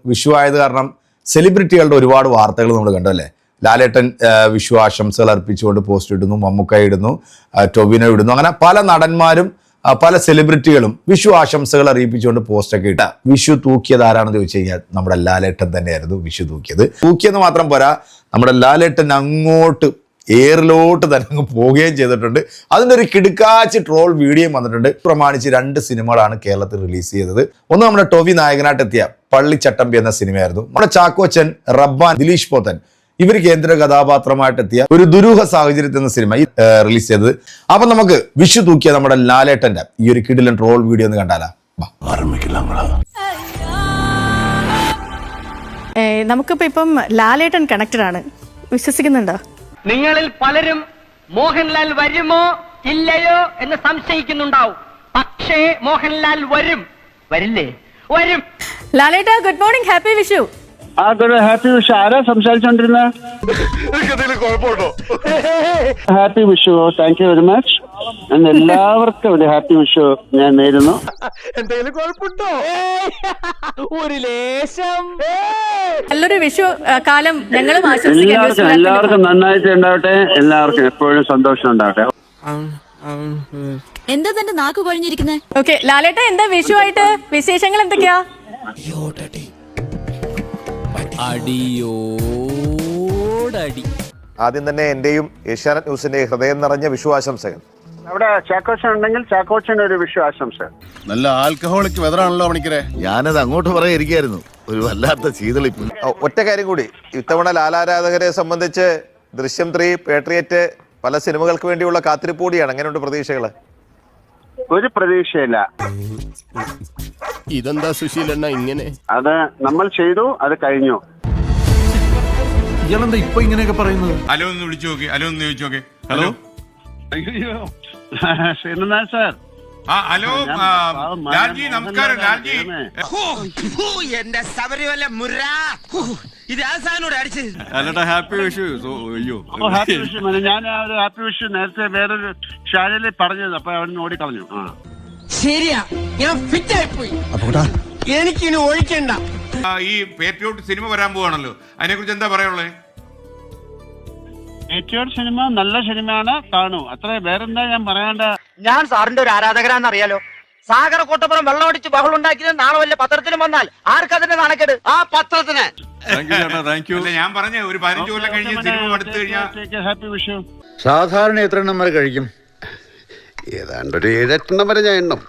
വിഷു ആയത് കാരണം സെലിബ്രിറ്റികളുടെ ഒരുപാട് വാർത്തകൾ നമ്മൾ കണ്ടല്ലേ. ലാലേട്ടൻ വിഷു ആശംസകൾ അർപ്പിച്ചുകൊണ്ട് പോസ്റ്റ് ഇടുന്നു, മമ്മൂക്ക ഇടുന്നു, ടൊവിനോ ഇടുന്നു, അങ്ങനെ പല നടന്മാരും പല സെലിബ്രിറ്റികളും വിഷു ആശംസകൾ അറിയിപ്പിച്ചുകൊണ്ട് പോസ്റ്റൊക്കെ ഇട്ട. വിഷു തൂക്കിയത് ആരാണെന്ന് ചോദിച്ചു കഴിഞ്ഞാൽ നമ്മുടെ ലാലേട്ടൻ തന്നെയായിരുന്നു വിഷു തൂക്കിയെന്ന് മാത്രം പോരാ, നമ്മുടെ ലാലേട്ടൻ അങ്ങോട്ട് എയറിലോട്ട് തന്നെ അങ്ങ് പോവുകയും ചെയ്തിട്ടുണ്ട്. അതിൻ്റെ ഒരു കിടുക്കാച്ച് ട്രോൾ വീഡിയോയും വന്നിട്ടുണ്ട്. പ്രമാണിച്ച് 2 സിനിമകളാണ് കേരളത്തിൽ റിലീസ് ചെയ്തത്. ഒന്ന് നമ്മുടെ ടോവി നായകനായിട്ടെത്തിയ പള്ളിച്ചട്ടമ്പി എന്ന സിനിമയായിരുന്നു. നമ്മുടെ ചാക്കോച്ചൻ, റബ്ബാൻ, ദിലീഷ് പോത്തൻ ഇവർ കേന്ദ്ര കഥാപാത്രമായിട്ടെത്തിയ ഒരു ദുരൂഹ സാഹചര്യത്തിൽ എന്ന സിനിമ റിലീസ് ചെയ്തത്. അപ്പൊ നമുക്ക് വിഷു തൂക്കിയ നമ്മുടെ ലാലേട്ടന്റെ ഈ ഒരു കിടിലൻ ട്രോൾ വീഡിയോ ഒന്ന് കണ്ടാലാ. നമുക്കിപ്പം ലാലേട്ടൻ കണക്റ്റഡ് ആണ്, വിശ്വസിക്കുന്നുണ്ടോ? നിങ്ങളിൽ പലരും മോഹൻലാൽ വരുമോ ഇല്ലയോ എന്ന് സംശയിക്കുന്നുണ്ടാവും. പക്ഷേ മോഹൻലാൽ വരില്ലേ? വരും. ലാലേട്ട, good morning, happy Vishu. Happy Vishu. ആരാ സംസാരിച്ചോണ്ടിരുന്ന? Happy Vishu. Thank you very much. എല്ലാവർക്കും ഒരു ഹാപ്പി വിഷു ഞാൻ നേരുന്നു. എന്തെങ്കിലും കുഴപ്പമുണ്ടോ? ഒരു ലേശം. നല്ലൊരു വിഷു കാലം ഞങ്ങളും ആശംസിക്കുന്നു. എല്ലാവർക്കും നന്നായിട്ട് ഉണ്ടാവട്ടെ, എല്ലാവർക്കും എപ്പോഴും സന്തോഷം ഉണ്ടാവട്ടെ. എന്താ തന്റെ നാക്ക് കൊഴിഞ്ഞിരിക്കുന്നേ? ഓക്കെ ലാലേട്ട, എന്താ വിഷു ആയിട്ട് വിശേഷങ്ങൾ എന്തൊക്കെയാ? ആദ്യം തന്നെ എന്റെയും ഏഷ്യാനെറ്റ് ന്യൂസിന്റെ ഹൃദയം നിറഞ്ഞ വിഷു ആശംസകൾ. അവിടെ ചാക്കോച്ചൻ ഉണ്ടെങ്കിൽ ചാക്കോച്ചൻ ഒരു വിഷു ആശംസ. നല്ല ആൽക്കഹോളിക് വെതറാണല്ലോ പണിക്കരെ. ഞാനത് അങ്ങോട്ട് പറയാതിരിക്കായിരുന്നു, ഒരു വല്ലാത്ത ചീതളിപ്പ്. ഒറ്റ കാര്യം കൂടി, ഇത്തവണ ലാലാരാധകരെ സംബന്ധിച്ച് ദൃശ്യം 3, പേട്രിയറ്റ് പല സിനിമകൾക്ക് വേണ്ടിയുള്ള കാത്തിരിപ്പ് കൂടിയാണ്. എങ്ങനെയുണ്ട് പ്രതീക്ഷകള്? ഒരു പ്രതീക്ഷയില്ല. ഇതെന്താ സുശീലണ്ണ ഇങ്ങനെ? അത് നമ്മൾ ചെയ്തു, അത് കഴിഞ്ഞു. ഇയാളെന്താ ഇപ്പൊ ഇങ്ങനെയൊക്കെ പറയുന്നത്? ഹലോ ഒന്ന് വിളിച്ചു നോക്കി, ഹലോ ഒന്ന് ചോദിച്ചു നോക്കി. Hello Sreenath sir. Hello Lalji, നമസ്കാരം ലാൽജി. എന്റെ ശബരിമല മുര ഇത് ആസാനോട് അടിച്ചത്. ഹാപ്പി വിഷു. അയ്യോ ഹാപ്പി വിഷു. ഞാൻ ഒരു ഹാപ്പി വിഷു നേരത്തെ വേറൊരു ഷാനലിൽ പറഞ്ഞത്, അപ്പൊ അവൻ ഓടിക്കളഞ്ഞു. ശരിയാ, ഞാൻ ഫിറ്റായി പോയി. എനിക്കിനി ഒഴിക്കണ്ട. ഈ പേട്രിയോട്ട് സിനിമ വരാൻ പോവാണല്ലോ, അതിനെ കുറിച്ച് എന്താ പറയാനുള്ളത്? പേട്രിയോട്ട് സിനിമ നല്ല സിനിമയാണ്, കാണൂ. അത്ര വേറെന്താ ഞാൻ പറയാണ്ട. ഞാൻ സാറിന്റെ ഒരു ആരാധകരാന്നറിയാലോ. സാഗര കോട്ടപ്പുറം വെള്ളമടിച്ച് ബഹളം ഉണ്ടാക്കിയത് നാളെ വല്ല പത്രത്തിലും വന്നാൽ ആർക്കതിന്റെ നാണക്കേട്? ആ പത്രത്തിന്. ഞാൻ പറഞ്ഞ ഒരു 15 കൊല്ലം കഴിഞ്ഞ് സിനിമ എടുത്തു കഴിഞ്ഞാൽ ഹാപ്പി വിഷു. സാധാരണ എത്ര എണ്ണം വരെ കഴിക്കും? ഏതാണ്ട് ഒരു 7-8 എണ്ണം വരെ ഞാൻ എണ്ണം.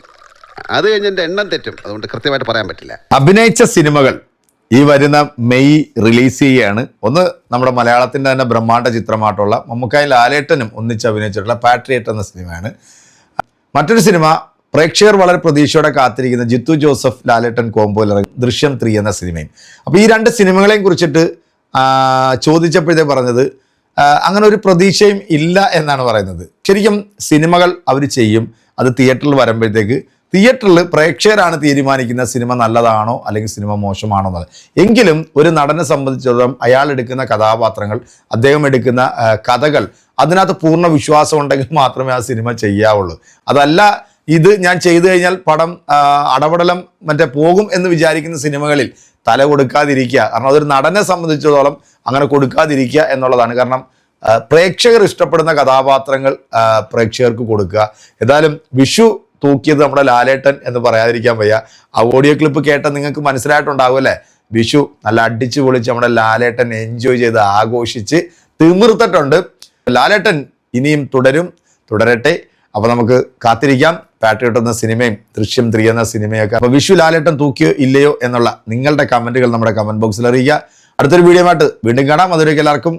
അത് കഴിഞ്ഞ് എന്റെ എണ്ണം തെറ്റും, അതുകൊണ്ട് കൃത്യമായിട്ട് പറയാൻ പറ്റില്ല. അഭിനയിച്ച സിനിമകൾ ഈ വരുന്ന മെയ് റിലീസ് ചെയ്യുകയാണ്. ഒന്ന് നമ്മുടെ മലയാളത്തിൻ്റെ തന്നെ ബ്രഹ്മാണ്ഡ ചിത്രമായിട്ടുള്ള മമ്മൂക്കായും ലാലേട്ടനും ഒന്നിച്ച് അഭിനയിച്ചിട്ടുള്ള പാട്രിയറ്റ് എന്ന സിനിമയാണ്. മറ്റൊരു സിനിമ പ്രേക്ഷകർ വളരെ പ്രതീക്ഷയോടെ കാത്തിരിക്കുന്ന ജിത്തു ജോസഫ് ലാലേട്ടൻ കോംബോയിൽ ദൃശ്യം 3 എന്ന സിനിമയും. അപ്പോൾ ഈ 2 സിനിമകളെയും കുറിച്ചിട്ട് ചോദിച്ചപ്പോഴത്തേ പറഞ്ഞത് അങ്ങനെ ഒരു പ്രതീക്ഷയും ഇല്ല എന്നാണ് പറയുന്നത്. ശരിക്കും സിനിമകൾ അവർ ചെയ്യും, അത് തിയേറ്ററിൽ വരുമ്പോഴത്തേക്ക് തിയേറ്ററിൽ പ്രേക്ഷകരാണ് തീരുമാനിക്കുന്ന സിനിമ നല്ലതാണോ അല്ലെങ്കിൽ സിനിമ മോശമാണോ എന്നത്. എങ്കിലും ഒരു നടനെ സംബന്ധിച്ചിടത്തോളം അയാൾ എടുക്കുന്ന കഥാപാത്രങ്ങൾ, അദ്ദേഹം എടുക്കുന്ന കഥകൾ, അതിനകത്ത് പൂർണ്ണ വിശ്വാസം ഉണ്ടെങ്കിൽ മാത്രമേ ആ സിനിമ ചെയ്യാവുള്ളൂ. അതല്ല ഇത് ഞാൻ ചെയ്തു കഴിഞ്ഞാൽ പടം അടപടലം പോകും എന്ന് വിചാരിക്കുന്ന സിനിമകളിൽ തല കൊടുക്കാതിരിക്കുക. കാരണം അതൊരു നടനെ സംബന്ധിച്ചിടത്തോളം അങ്ങനെ കൊടുക്കാതിരിക്കുക എന്നുള്ളതാണ്. കാരണം പ്രേക്ഷകർ ഇഷ്ടപ്പെടുന്ന കഥാപാത്രങ്ങൾ പ്രേക്ഷകർക്ക് കൊടുക്കുക. ഏതായാലും വിഷു തൂക്കിയത് നമ്മുടെ ലാലേട്ടൻ എന്ന് പറയാതിരിക്കാൻ വയ്യ. ആ ഓഡിയോ ക്ലിപ്പ് കേട്ട നിങ്ങൾക്ക് മനസ്സിലായിട്ടുണ്ടാകും അല്ലേ? വിഷു നല്ല അടിച്ചു പൊളിച്ച് നമ്മുടെ ലാലേട്ടൻ എൻജോയ് ചെയ്ത് ആഘോഷിച്ച് തിമിർത്തിട്ടുണ്ട്. ലാലേട്ടൻ ഇനിയും തുടരട്ടെ. അപ്പോൾ നമുക്ക് കാത്തിരിക്കാം പാട്രിയോട്ട് എന്ന സിനിമയും ദൃശ്യം 3 എന്ന സിനിമയൊക്കെ. അപ്പോൾ വിഷു ലാലേട്ടൻ തൂക്കിയോ ഇല്ലയോ എന്നുള്ള നിങ്ങളുടെ കമൻറ്റുകൾ നമ്മുടെ കമൻറ്റ് ബോക്സിൽ അറിയിക്കുക. അടുത്തൊരു വീഡിയോ ആയിട്ട് വീണ്ടും കാണാം. അതുവരേക്കും എല്ലാവർക്കും